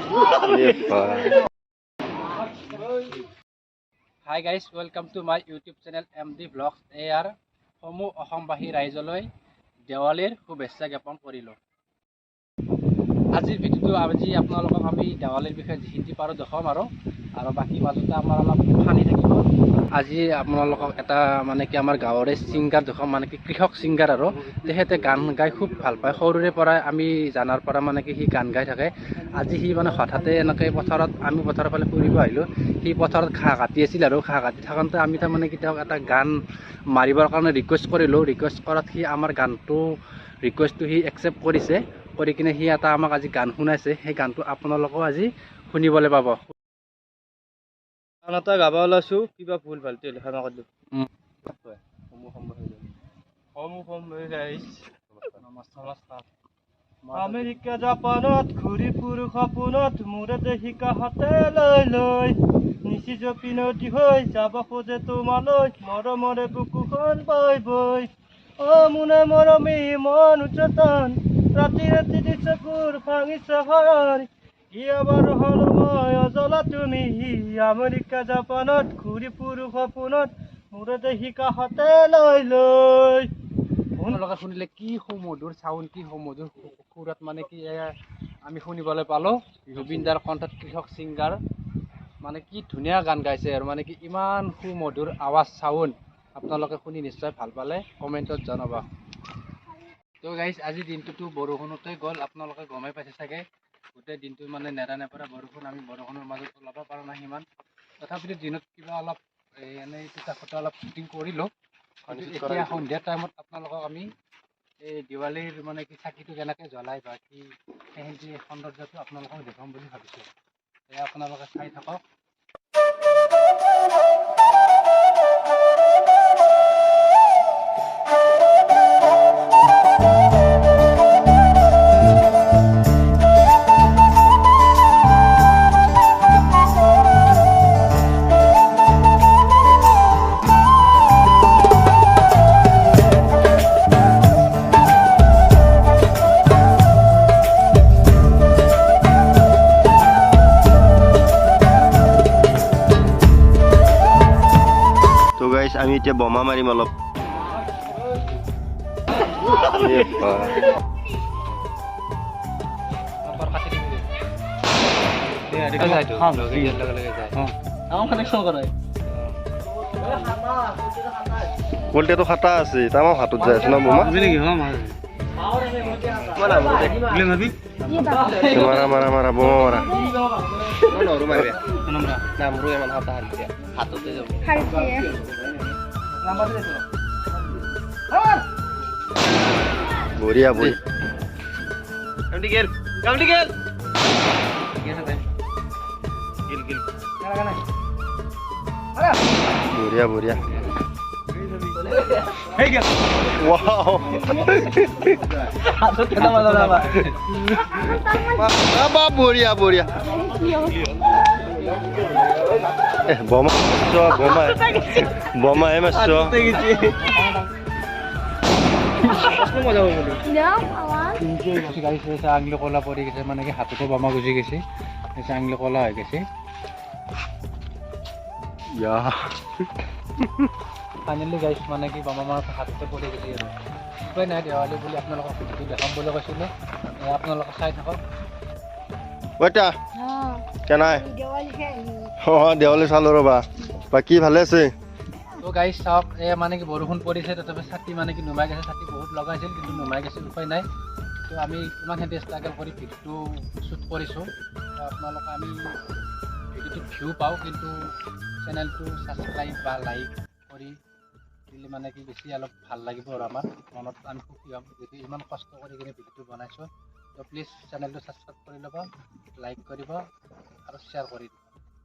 Hi guys, welcome to my YouTube channel MD Vlogs. Air সমূহ অসমবাসী ৰাইজলৈ দেৱালীৰ শুভেচ্ছা জ্ঞাপন কৰিলোঁ। আজিৰ ভিডিঅ'টো আপোনালোকক আমি দেৱালীৰ বিষয়ে যিখিনি পাৰোঁ দেখাম আৰু বাকী মাজতে আমাৰ অলপ ফানি থাকিব। আজি আপোনালোকক এটা মানে কি আমাৰ গাঁৱৰে ছিংগাৰ দেখাম, মানে কি কৃষক ছিংগাৰ আৰু তেখেতে গান গাই খুব ভাল পায়। সৰুৰে পৰাই আমি জানাৰ পৰা মানে কি সি গান গাই থাকে। আজি সি মানে হঠাতে এনেকৈ পথাৰত আমি পথাৰৰ ফালে ফুৰিব আহিলোঁ। সি পথাৰত ঘাঁহ কাটি আছিল আৰু ঘাঁহ কাটি থাকোঁতে আমি তাৰমানে কি তেওঁক এটা গান মাৰিবৰ কাৰণে ৰিকুৱেষ্ট কৰিলোঁ। ৰিকুৱেষ্ট কৰাত সি আমাৰ ৰিকুৱেষ্টটো সি একচেপ্ট কৰিছে। কৰি কিনে সি এটা আমাক আজি গান শুনাইছে। সেই গানটো আপোনালোকেও আজি শুনিবলৈ পাব। গান এটা গাব ওলাইছোঁ, কিবা ভুল ভালটো লিখা নকৰিলোঁ। আমেৰিকা জাপানত ঘূৰি ফুৰো সপোনত, মোৰে দেশিকা হাতে লৈ লৈ নিচি জপিনতি হৈ যাব খোজে তোমালৈ, মৰমৰে বুকুখন বৈ বৈ। অ মোনে মৰমী মন উচ্চতন, ৰাতি ৰাতি দি চকুৰ ভাঙিছে শয়ন, কিয় বাৰু হল মই অজলা তুমি, আমেৰিকা জাপানত ঘূৰি ফুৰো সপোনত, মোৰে দেশিকা হাতে লৈ লৈ। আপোনালোকে শুনিলে কি সুমধুৰ চাউণ্ড, কি সুমধুৰ সুৰত মানে কি আমি শুনিবলৈ পালোঁ। জুবিন দাৰ কণ্ঠত কৃষক ছিংগাৰ মানে কি ধুনীয়া গান গাইছে আৰু মানে কি ইমান সুমধুৰ আৱাজ চাউণ্ড। আপোনালোকে শুনি নিশ্চয় ভাল পালে কমেণ্টত জনাবা। তো গাইজ আজি দিনটোতো বৰষুণতে গ'ল, আপোনালোকে গমেই পাইছে চাগে। গোটেই দিনটো মানে নেৰা নেপেৰা বৰষুণ, আমি বৰষুণৰ মাজত ওলাব পৰা নাই সিমান। তথাপিতো দিনত কিবা অলপ এনেই টুটা ফুটা অলপ শ্বুটিং কৰিলোঁ। এতিয়া সন্ধিয়া টাইমত আপোনালোকক আমি এই দিৱালীৰ মানে কি চাকিটো কেনেকৈ জ্বলাই বা কি সেই সৌন্দৰ্যটো আপোনালোকক দেখাম বুলি ভাবিছোঁ। এয়া আপোনালোকে চাই থাকক। আমি এতিয়া বোমা মাৰিম অলপ। কলটিয়াটো খাটা আছে, তাৰ হাতত যাই আছে ন বোমা। মাৰা মাৰা মাৰা বোমা মাৰা। বঢ়িয়া বঢ়িয়া। বঢ়িয়া বঢ়িয়া। বঢ়িয়া বঢ়িয়া। বোমা বোমা বোমা মাৰছ। আঙুলি কলা পৰি গৈছে, মানে কি হাততে বোমা গুচি গৈছে, আঙুলি কলা হৈ গৈছে। ফাইনেলি গাইছ মানে কি বোমা মাৰ হাততে পৰি গৈছে আৰু উপায় নাই। দেৱালী বুলি আপোনালোকক ভিডিঅ'টো দেখাম বুলি কৈছিলোঁ, আপোনালোকে চাই থাকক। দেৱালী চালো ৰবা। বাকী ভালে আছে? তো গাইছ চাওক, মানে কি বৰষুণ পৰিছে, তথাপি ছাতি মানে কি নুমাই গৈছে। ছাতি বহুত লগাইছিল কিন্তু নুমাই গৈছিল, উপায় নাই। তো আমি ইমানখিনি ষ্ট্ৰাগল কৰি ভিডিঅ'টো শ্বুট কৰিছোঁ। আপোনালোকে আমি ভিডিঅ'টোত ভিউ পাওঁ, কিন্তু চেনেলটো ছাবস্ক্ৰাইব বা লাইক কৰি দিলে মানে কি বেছি অলপ ভাল লাগিব আৰু আমাৰ মনত আমি সুখী হ'ম, যিহেতু ইমান কষ্ট কৰি কিনে ভিডিঅ'টো বনাইছোঁ। তো প্লিজ চেনেলটো ছাবস্ক্ৰাইব কৰি ল'ব, লাইক কৰিব আৰু শ্বেয়াৰ কৰি দিব।